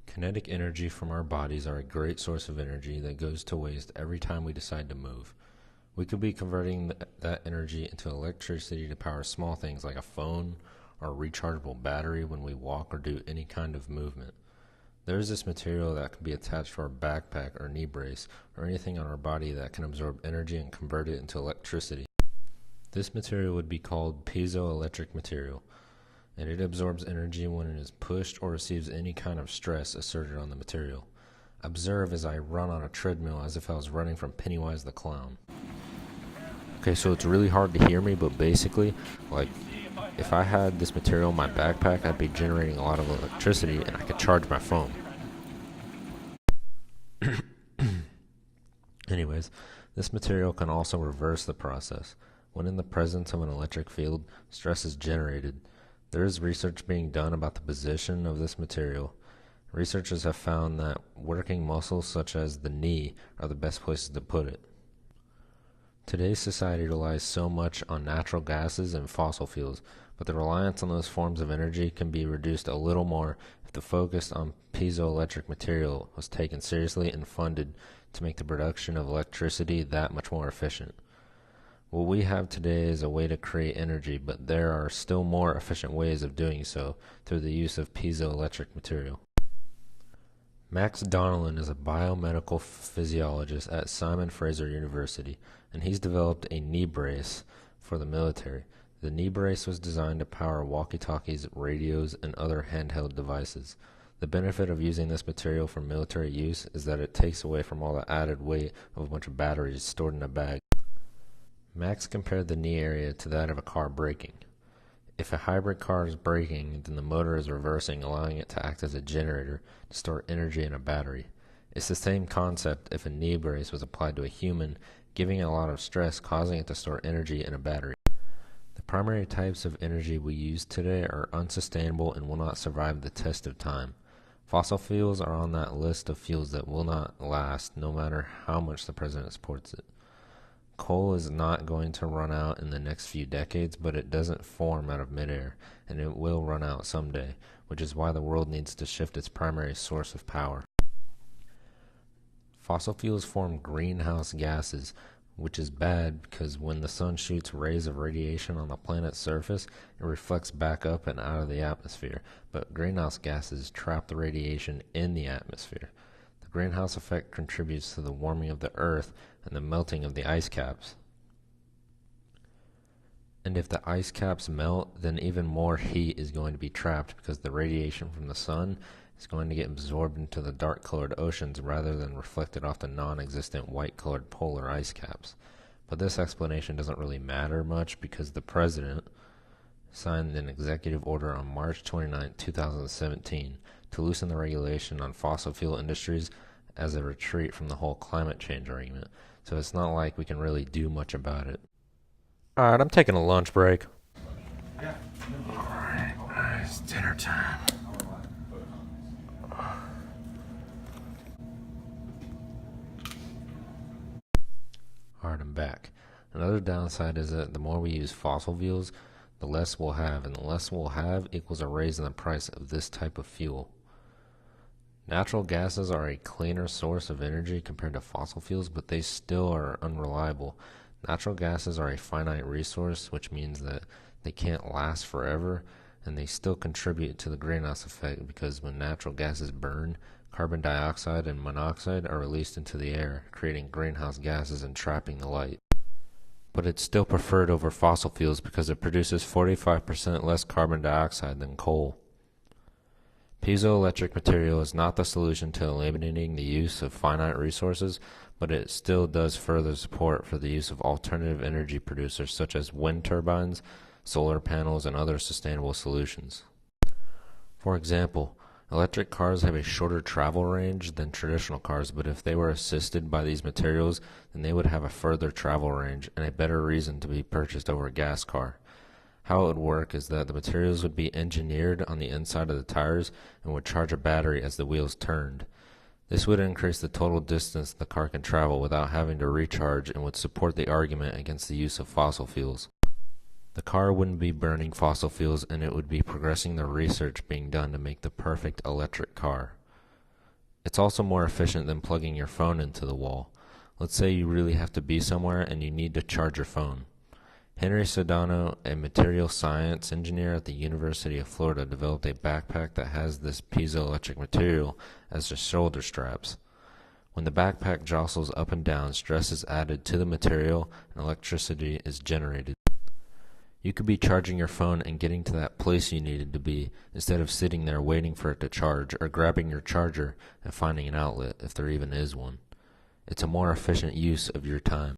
Kinetic energy from our bodies are a great source of energy that goes to waste every time we decide to move. We could be converting that energy into electricity to power small things like a phone or a rechargeable battery when we walk or do any kind of movement. There is this material that can be attached to our backpack or knee brace or anything on our body that can absorb energy and convert it into electricity. This material would be called piezoelectric material, and it absorbs energy when it is pushed or receives any kind of stress asserted on the material. Observe as I run on a treadmill as if I was running from Pennywise the Clown. Okay, so it's really hard to hear me, but basically, if I had this material in my backpack, I'd be generating a lot of electricity and I could charge my phone. Anyways, this material can also reverse the process. When in the presence of an electric field, stress is generated. There is research being done about the position of this material. Researchers have found that working muscles such as the knee are the best places to put it. Today's society relies so much on natural gases and fossil fuels, but the reliance on those forms of energy can be reduced a little more if the focus on piezoelectric material was taken seriously and funded to make the production of electricity that much more efficient. What we have today is a way to create energy, but there are still more efficient ways of doing so through the use of piezoelectric material. Max Donnellan is a biomedical physiologist at Simon Fraser University, and he's developed a knee brace for the military. The knee brace was designed to power walkie-talkies, radios, and other handheld devices. The benefit of using this material for military use is that it takes away from all the added weight of a bunch of batteries stored in a bag. Max compared the knee area to that of a car braking. If a hybrid car is braking, then the motor is reversing, allowing it to act as a generator to store energy in a battery. It's the same concept if a knee brace was applied to a human, giving it a lot of stress, causing it to store energy in a battery. The primary types of energy we use today are unsustainable and will not survive the test of time. Fossil fuels are on that list of fuels that will not last, no matter how much the president supports it. Coal is not going to run out in the next few decades, but it doesn't form out of midair, and it will run out someday, which is why the world needs to shift its primary source of power. Fossil fuels form greenhouse gases, which is bad because when the sun shoots rays of radiation on the planet's surface, it reflects back up and out of the atmosphere, but greenhouse gases trap the radiation in the atmosphere. The greenhouse effect contributes to the warming of the Earth and the melting of the ice caps. And if the ice caps melt, then even more heat is going to be trapped because the radiation from the sun is going to get absorbed into the dark-colored oceans rather than reflected off the non-existent white-colored polar ice caps. But this explanation doesn't really matter much because the president signed an executive order on March 29, 2017 to loosen the regulation on fossil fuel industries as a retreat from the whole climate change argument. So it's not like we can really do much about it. Alright, I'm taking a lunch break. Alright, it's dinner time. Alright, I'm back. Another downside is that the more we use fossil fuels, the less we'll have, and the less we'll have equals a raise in the price of this type of fuel. Natural gases are a cleaner source of energy compared to fossil fuels, but they still are unreliable. Natural gases are a finite resource, which means that they can't last forever, and they still contribute to the greenhouse effect because when natural gases burn, carbon dioxide and monoxide are released into the air, creating greenhouse gases and trapping the light. But it's still preferred over fossil fuels because it produces 45% less carbon dioxide than coal. Piezoelectric material is not the solution to eliminating the use of finite resources, but it still does further support for the use of alternative energy producers such as wind turbines, solar panels, and other sustainable solutions. For example, electric cars have a shorter travel range than traditional cars, but if they were assisted by these materials, then they would have a further travel range and a better reason to be purchased over a gas car. How it would work is that the materials would be engineered on the inside of the tires and would charge a battery as the wheels turned. This would increase the total distance the car can travel without having to recharge and would support the argument against the use of fossil fuels. The car wouldn't be burning fossil fuels, and it would be progressing the research being done to make the perfect electric car. It's also more efficient than plugging your phone into the wall. Let's say you really have to be somewhere and you need to charge your phone. Henry Sedano, a material science engineer at the University of Florida, developed a backpack that has this piezoelectric material as the shoulder straps. When the backpack jostles up and down, stress is added to the material and electricity is generated. You could be charging your phone and getting to that place you needed to be, instead of sitting there waiting for it to charge, or grabbing your charger and finding an outlet, if there even is one. It's a more efficient use of your time.